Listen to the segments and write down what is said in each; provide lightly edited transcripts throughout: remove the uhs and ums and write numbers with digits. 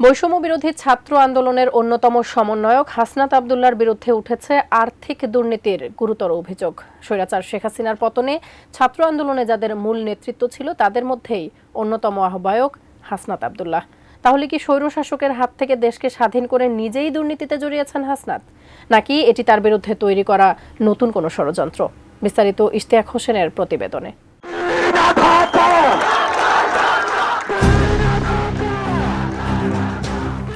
বৈষম্য বিরোধী ছাত্র আন্দোলনের অন্যতম সমন্বয়ক হাসনাত আব্দুল্লাহর বিরুদ্ধে উঠেছে আর্থিক দুর্নীতির গুরুতর অভিযোগ। স্বৈরাচার শেখ হাসিনার পতনে ছাত্র আন্দোলনে যাদের মূল নেতৃত্ব ছিল তাদের মধ্যেই অন্যতম আহ্বায়ক হাসনাত আব্দুল্লাহ। তাহলে কি স্বৈরশাসকের হাত থেকে দেশকে স্বাধীন করে নিজেই দুর্নীতিতে জড়িয়েছেন হাসনাত, নাকি এটি তার বিরুদ্ধে তৈরি করা নতুন কোনো ষড়যন্ত্র? বিস্তারিত ইশতিয়াক হোসেনের প্রতিবেদনে।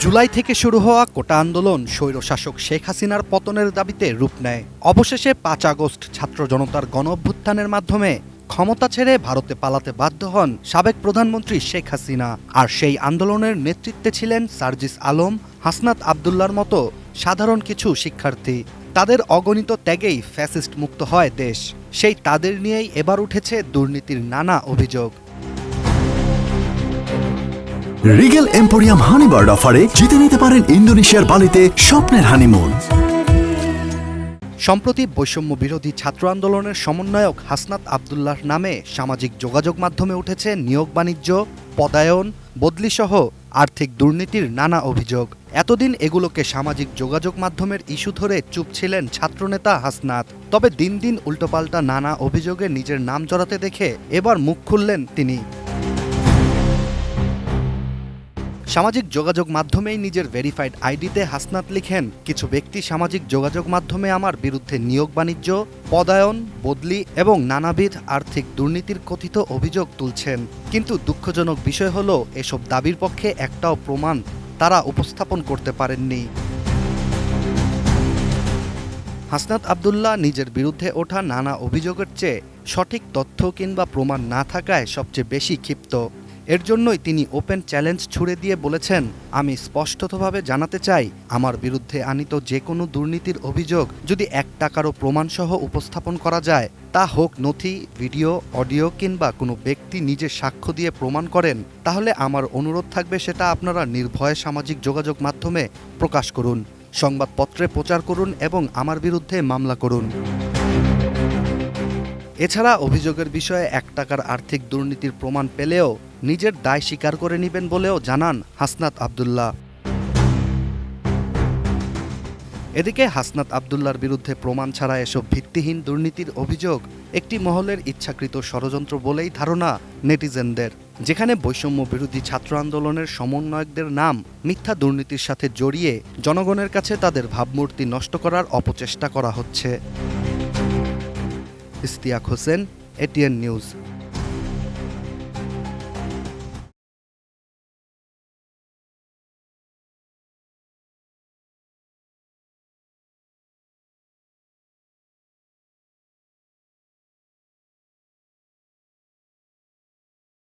জুলাই থেকে শুরু হওয়া কোটা আন্দোলন স্বৈরশাসক শেখ হাসিনার পতনের দাবিতে রূপ নেয়। অবশেষে ৫ আগস্ট ছাত্র জনতার গণঅভ্যুত্থানের মাধ্যমে ক্ষমতা ছেড়ে ভারতে পালাতে বাধ্য হন সাবেক প্রধানমন্ত্রী শেখ হাসিনা। আর সেই আন্দোলনের নেতৃত্বে ছিলেন সার্জিস আলম, হাসনাত আব্দুল্লাহর মতো সাধারণ কিছু শিক্ষার্থী। তাদের অগণিত ত্যাগেই ফ্যাসিস্ট মুক্ত হয় দেশ। সেই তাদের নিয়েই এবার উঠেছে দুর্নীতির নানা অভিযোগ। রিগেল এম্পোরিয়াম হানিবার্ড অফারে জিতে নিতে পারেন ইন্দোনেশিয়ার বালিতে স্বপ্নের হানিমুন। সম্প্রতি বৈষম্য বিরোধী ছাত্র আন্দোলনের সমন্বয়ক হাসনাত আব্দুল্লাহর নামে সামাজিক যোগাযোগ মাধ্যমে উঠেছে নিয়োগ বাণিজ্য, পদায়ন, বদলিসহ আর্থিক দুর্নীতির নানা অভিযোগ। এতদিন এগুলোকে সামাজিক যোগাযোগ মাধ্যমের ইস্যু ধরে চুপ ছিলেন ছাত্রনেতা হাসনাত। তবে দিন দিন উল্টোপাল্টা নানা অভিযোগে নিজের নাম জড়াতে দেখে এবার মুখ খুললেন তিনি। সামাজিক যোগাযোগ মাধ্যমেই নিজের ভেরিফাইড আইডিতে হাসনাত লিখেন, কিছু ব্যক্তি সামাজিক যোগাযোগ মাধ্যমে আমার বিরুদ্ধে নিয়োগ বাণিজ্য, পদায়ন, বদলি এবং নানাবিধ আর্থিক দুর্নীতির কথিত অভিযোগ তুলছেন। কিন্তু দুঃখজনক বিষয় হলো এসব দাবির পক্ষে একটাও প্রমাণ তারা উপস্থাপন করতে পারেননি। হাসনাত আব্দুল্লাহ নিজের বিরুদ্ধে ওঠা নানা অভিযোগের চেয়ে সঠিক তথ্য কিংবা প্রমাণ না থাকায় সবচেয়ে বেশি ক্ষিপ্ত। এর জন্যই তিনি ওপেন চ্যালেঞ্জ ছুড়ে দিয়ে বলেছেন, আমি স্পষ্টতভাবে জানাতে চাই, আমার বিরুদ্ধে আনিত যে কোনো দুর্নীতির অভিযোগ যদি ১ টাকারও প্রমাণসহ উপস্থাপন করা যায়, তা হোক নথি, ভিডিও, অডিও কিংবা কোনো ব্যক্তি নিজে সাক্ষ্য দিয়ে প্রমাণ করেন, তাহলে আমার অনুরোধ থাকবে সেটা আপনারা নির্ভয়ে সামাজিক যোগাযোগ মাধ্যমে প্রকাশ করুন, সংবাদপত্রে প্রচার করুন এবং আমার বিরুদ্ধে মামলা করুন। এছাড়া অভিযোগের বিষয়ে ১ টাকার আর্থিক দুর্নীতির প্রমাণ পেলেও নিজের দায় স্বীকার করে নেবেন বলেও জানান হাসনাত আব্দুল্লাহ। এদিকে হাসনাত আব্দুল্লাহর বিরুদ্ধে প্রমাণ ছাড়া এসব ভিত্তিহীন দুর্নীতির অভিযোগ একটি মহলের ইচ্ছাকৃত ষড়যন্ত্র বলেই ধারণা নেটিজেনদের, যেখানে বৈষম্য বিরোধী ছাত্র আন্দোলনের সমন্বয়কদের নাম মিথ্যা দুর্নীতির সাথে জড়িয়ে জনগণের কাছে তাদের ভাবমূর্তি নষ্ট করার অপচেষ্টা করা হচ্ছে। Ishtiaq Hossain, ATN news.